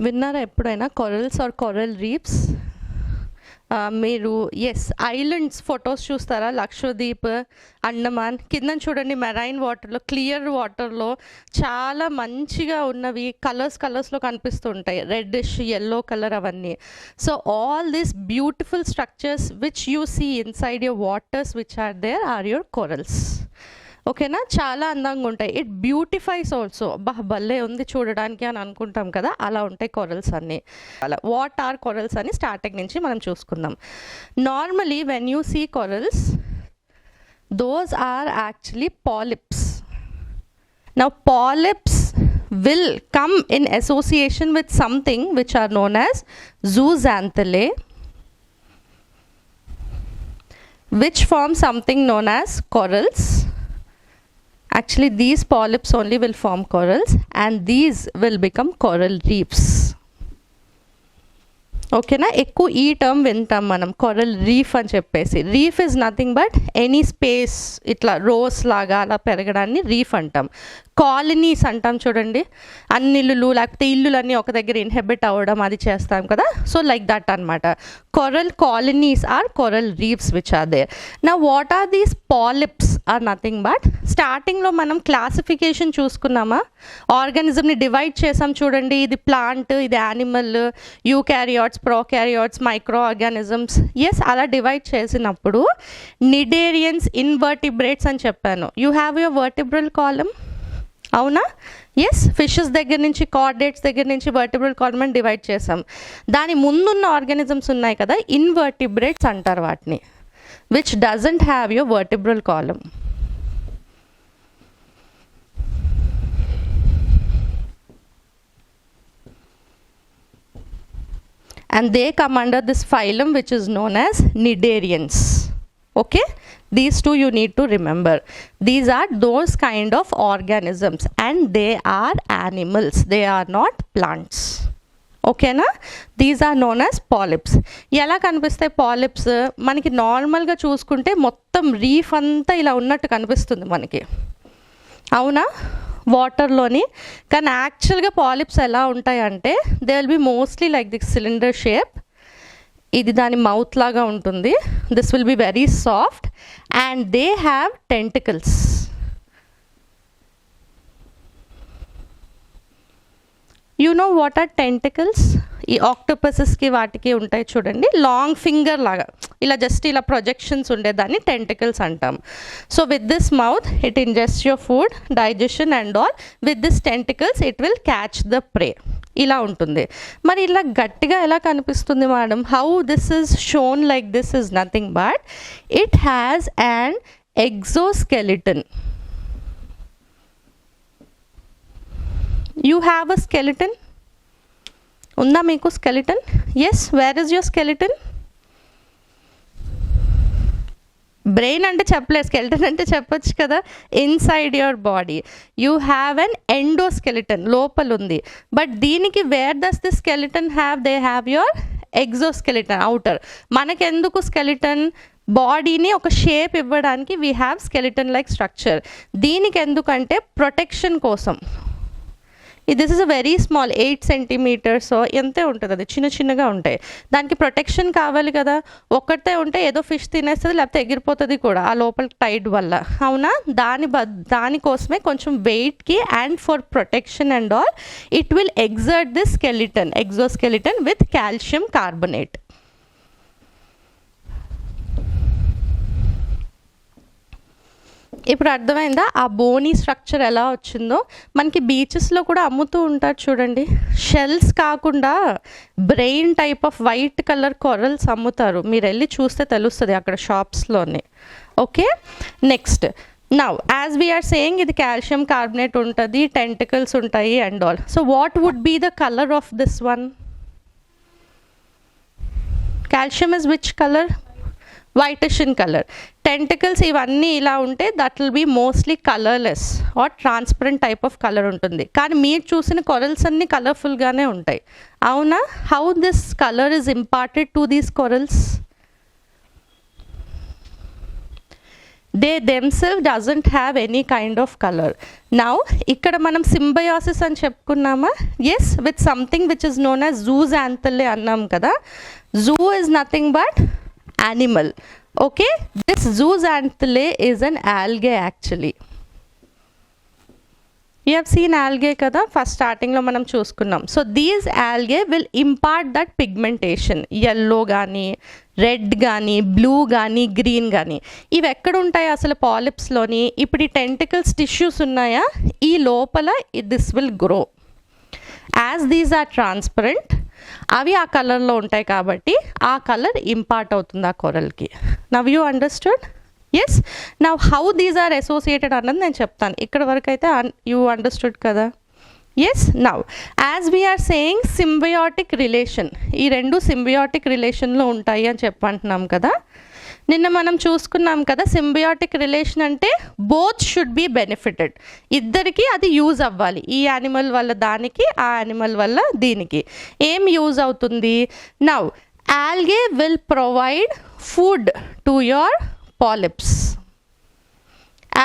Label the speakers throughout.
Speaker 1: విన్నారా ఎప్పుడైనా corals are coral reefs? మీరు ఐలాండ్స్ ఫొటోస్ చూస్తారా? లక్షద్వీప్, అండమాన్ కింద చూడండి, మెరైన్ వాటర్లో, క్లియర్ వాటర్లో చాలా మంచిగా ఉన్నవి కలర్స్లో కనిపిస్తుంటాయి, రెడ్డిష్, ఎల్లో కలర్ అవన్నీ. So all these beautiful structures which you see inside your waters which are there are your corals. ఓకేనా? చాలా అందంగా ఉంటాయి. It beautifies also. భలే ఉంది చూడడానికి అని అనుకుంటాం కదా, అలా ఉంటాయి కొరల్స్ అన్నీ. అలా వాట్ ఆర్ కొరల్స్ అని స్టార్టింగ్ నుంచి మనం చూసుకుందాం. Normally when you see corals, those are actually polyps. Now polyps will come in association with something which are known as zooxanthellae, which form something known as corals. Actually these polyps only will form corals and these will become coral reefs. ఓకేనా? ఎక్కువ ఈ term వింటాం మనం, coral reef అని చెప్పేసి. Reef is nothing but any space ఇట్లా rose లాగా అలా పెరగడాన్ని రీఫ్ అంటాం. కాలనీస్ అంటాం చూడండి, అన్ని ఇల్లులు లేకపోతే ఇల్లులన్నీ ఒక దగ్గర ఇన్హెబిట్ అవ్వడం, అది చేస్తాం కదా. సో లైక్ దట్ అనమాట. Coral colonies are coral reefs which are there. నా what are these polyps are nothing but, స్టార్టింగ్లో మనం క్లాసిఫికేషన్ చూసుకున్నామా, ఆర్గానిజంని డివైడ్ చేసాం చూడండి, ఇది ప్లాంట్, ఇది యానిమల్, యూకారియాట్స్, ప్రోకారియాట్స్, మైక్రో ఆర్గానిజమ్స్. అలా డివైడ్ చేసినప్పుడు నిడేరియన్స్, ఇన్వర్టిబ్రేట్స్ అని చెప్పాను. You have your vertebral column, అవునా? ఫిషెస్ దగ్గర నుంచి, కార్డేట్స్ దగ్గర నుంచి వర్టిబ్రల్ కాలమ్ అని డివైడ్ చేసాం. దాని ముందున్న ఆర్గానిజమ్స్ ఉన్నాయి కదా, ఇన్వర్టిబ్రేట్స్ అంటారు వాటిని, which doesn't have your vertebral column. And they come under this phylum which is known as Cnidarians. Okay, these two you need to remember. These are those kind of organisms and they are animals, they are not plants. ఓకేనా? These are known as polyps. ఎలా కనిపిస్తాయి polyps? మనకి నార్మల్గా చూసుకుంటే మొత్తం reef అంతా ఇలా ఉన్నట్టు కనిపిస్తుంది మనకి, అవునా, వాటర్లోని. కానీ యాక్చువల్గా పాలిప్స్ ఎలా ఉంటాయంటే, they will be mostly like this cylinder shape. ఇది దాని మౌత్ లాగా ఉంటుంది. This will be very soft and they have tentacles. You know what are tentacles? ఈ ఆక్టోపసెస్కి వాటికి ఉంటాయి చూడండి, లాంగ్ ఫింగర్ లాగా ఇలా జస్ట్ ఇలా ప్రొజెక్షన్స్ ఉండేదాన్ని టెంటికల్స్ అంటాం. So with this mouth it ingest your food, digestion and all. With this tentacles it will catch the prey. ఇలా ఉంటుంది. మరి ఇలా గట్టిగా ఎలా కనిపిస్తుంది madam? How this is shown like this is nothing but it has an exoskeleton. You have a skeleton? ఉందా మీకు skeleton? Where is your skeleton? Brain అంటే చెప్పలేదు, స్కెలిటన్ అంటే చెప్పొచ్చు కదా. Inside your body you have an endoskeleton, లోపల ఉంది. But దీనికి where does the skeleton have? They have your exoskeleton, outer. మనకెందుకు స్కెలిటన్? బాడీని ఒక షేప్ ఇవ్వడానికి we have skeleton like structure. దీనికి ఎందుకంటే ప్రొటెక్షన్ కోసం. This is a very small, 8 centimetres ఎంతే ఉంటుంది, అది చిన్న చిన్నగా ఉంటాయి. దానికి ప్రొటెక్షన్ కావాలి కదా. ఒక్కటే ఉంటే ఏదో ఫిష్ తినేస్తుంది, లేకపోతే ఎగిరిపోతుంది కూడా ఆ లోపల టైడ్ వల్ల, అవునా. దానికోసమే కొంచెం వెయిట్కి and for protection and all it will exert this skeleton, exoskeleton with calcium carbonate. ఇప్పుడు అర్థమైందా ఆ బోనీ స్ట్రక్చర్ ఎలా వచ్చిందో? మనకి బీచెస్లో కూడా అమ్ముతూ ఉంటారు చూడండి, షెల్స్ కాకుండా brain type of white colour corals అమ్ముతారు. మీరు వెళ్ళి చూస్తే తెలుస్తుంది అక్కడ షాప్స్లోనే. Okay, next now as we are saying ఇది కాల్షియం కార్బోనేట్ ఉంటుంది, టెంటికల్స్ ఉంటాయి and all. So what would be the colour of this one? Calcium is which colour? Whitish in colour. Tentacles ఇవన్నీ ఇలా ఉంటే that will be mostly colourless or transparent type of colour ఉంటుంది. కానీ మీరు చూసిన corals అన్నీ కలర్ఫుల్గానే ఉంటాయి, అవునా. How this colour is imparted to these corals? They themselves doesn't have any kind of colour. Now ఇక్కడ మనం సింబయోసిస్ అని చెప్పుకున్నామా? Yes, with something which is known as zooxanthellae అన్నాం కదా. Zoo is nothing but animal. Okay, this zooxanthellae is an algae actually. You have seen algae కదా, first స్టార్టింగ్లో మనం చూసుకున్నాం. So these algae will impart that pigmentation, yellow కానీ red కానీ blue కానీ green కానీ. ఇవి ఎక్కడ ఉంటాయి అసలు పాలిప్స్లోని? ఇప్పుడు ఈ టెంటికల్స్ టిష్యూస్ ఉన్నాయా, ఈ లోపల this will grow. As these are transparent, అవి ఆ కలర్లో ఉంటాయి కాబట్టి ఆ కలర్ ఇంపార్ట్ అవుతుంది ఆ కొరల్కి. Now you understood? Yes. Now how these are associated అన్నది నేను చెప్తాను. ఇక్కడ వరకు అయితే యూ అండర్స్టూడ్ కదా? Yes. Now as we are saying symbiotic relation, ఈ రెండు సింబయోటిక్ రిలేషన్లో ఉంటాయి అని చెప్పంటున్నాం కదా. నిన్న మనం చూసుకున్నాం కదా, సింబయోటిక్ రిలేషన్ అంటే బోత్ షుడ్ బి బెనిఫిటెడ్, ఇద్దరికి అది యూజ్ అవ్వాలి. ఈ యానిమల్ వల్ల దానికి, ఆ యానిమల్ వల్ల దీనికి ఏం యూజ్ అవుతుంది? Now algae will provide food to your polyps.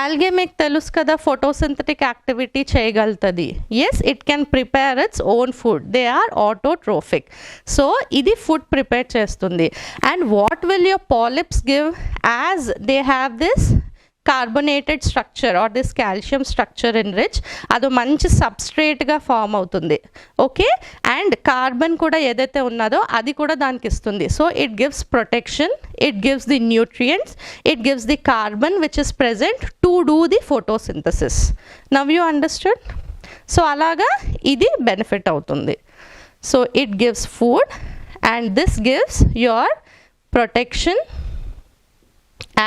Speaker 1: Algae మీకు తెలుసు కదా, ఫోటోసింథటిక్ యాక్టివిటీ చేయగలుగుతుంది. Yes, it can prepare its own food. They are autotrophic. So ఇది ఫుడ్ ప్రిపేర్ చేస్తుంది. And what will your polyps give? As they have this carbonated structure or this calcium structure in rich, అది మంచి సబ్స్ట్రేట్గా form అవుతుంది. Okay, and carbon కూడా ఏదైతే ఉన్నదో అది కూడా దానికి ఇస్తుంది. So it gives protection, it gives the nutrients, it gives the carbon which is present to do the photosynthesis. Now you understood? So అలాగా ఇది బెనిఫిట్ అవుతుంది. So it gives food and this gives your protection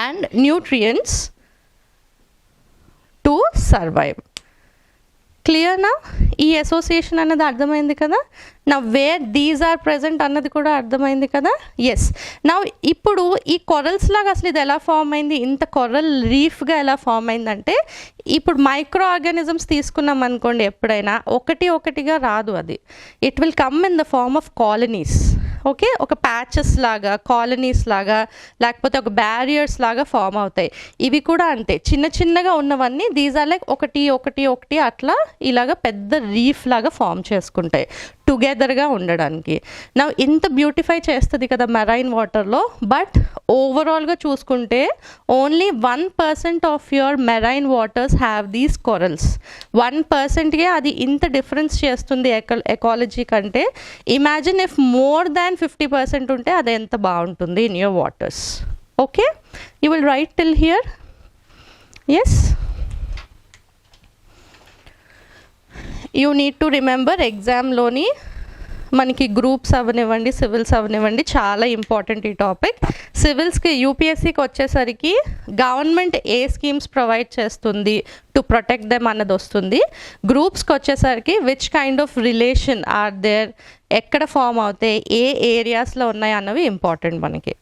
Speaker 1: and nutrients to survive. Clear నా? ఈ association అన్నది అర్థమైంది కదా. నా wear these are present అన్నది కూడా అర్థమైంది కదా. ఎస్. నా ఇప్పుడు ఈ కొరల్స్ లాగా అసలు ఇది ఎలా ఫామ్ అయింది, ఇంత కొరల్ రీఫ్గా ఎలా ఫామ్ అయిందంటే, ఇప్పుడు మైక్రో ఆర్గానిజమ్స్ తీసుకున్నాం అనుకోండి, ఎప్పుడైనా ఒకటిగా రాదు అది. It will come in the form of colonies. Okay, ఒక ప్యాచెస్ లాగా, కాలనీస్ లాగా, లేకపోతే ఒక బ్యారియర్స్ లాగా ఫామ్ అవుతాయి. ఇవి కూడా అంతే, చిన్నగా ఉన్నవన్నీ దీస్ ఆర్ లైక్ ఒకటి అట్లా ఇలాగ పెద్ద రీఫ్ లాగా ఫామ్ చేసుకుంటాయి టుగెదర్గా ఉండడానికి. నా ఇంత బ్యూటిఫై చేస్తుంది కదా మెరైన్ వాటర్లో. బట్ ఓవరాల్గా చూసుకుంటే only 1% of your marine waters have these corals. 1%కే అది ఇంత డిఫరెన్స్ చేస్తుంది ఎకాలజీ కంటే. ఇమాజిన్ ఇఫ్ మోర్ దాన్ 50% ఉంటే అది ఎంత బాగుంటుంది in your waters. Okay, you will write till here. Yes, you need to remember, ఎగ్జామ్లోని మనకి గ్రూప్స్ అవనివ్వండి, సివిల్స్ అవనివ్వండి, చాలా ఇంపార్టెంట్ ఈ టాపిక్. సివిల్స్కి యూపీఎస్సీకి వచ్చేసరికి గవర్నమెంట్ ఏ స్కీమ్స్ ప్రొవైడ్ చేస్తుంది టు ప్రొటెక్ట్ దెమ్ అన్నది వస్తుంది. గ్రూప్స్కి వచ్చేసరికి which kind of relation are there, ఎక్కడ ఫామ్ అవుతాయి, ఏ ఏరియాస్లో ఉన్నాయి అన్నవి ఇంపార్టెంట్ మనకి.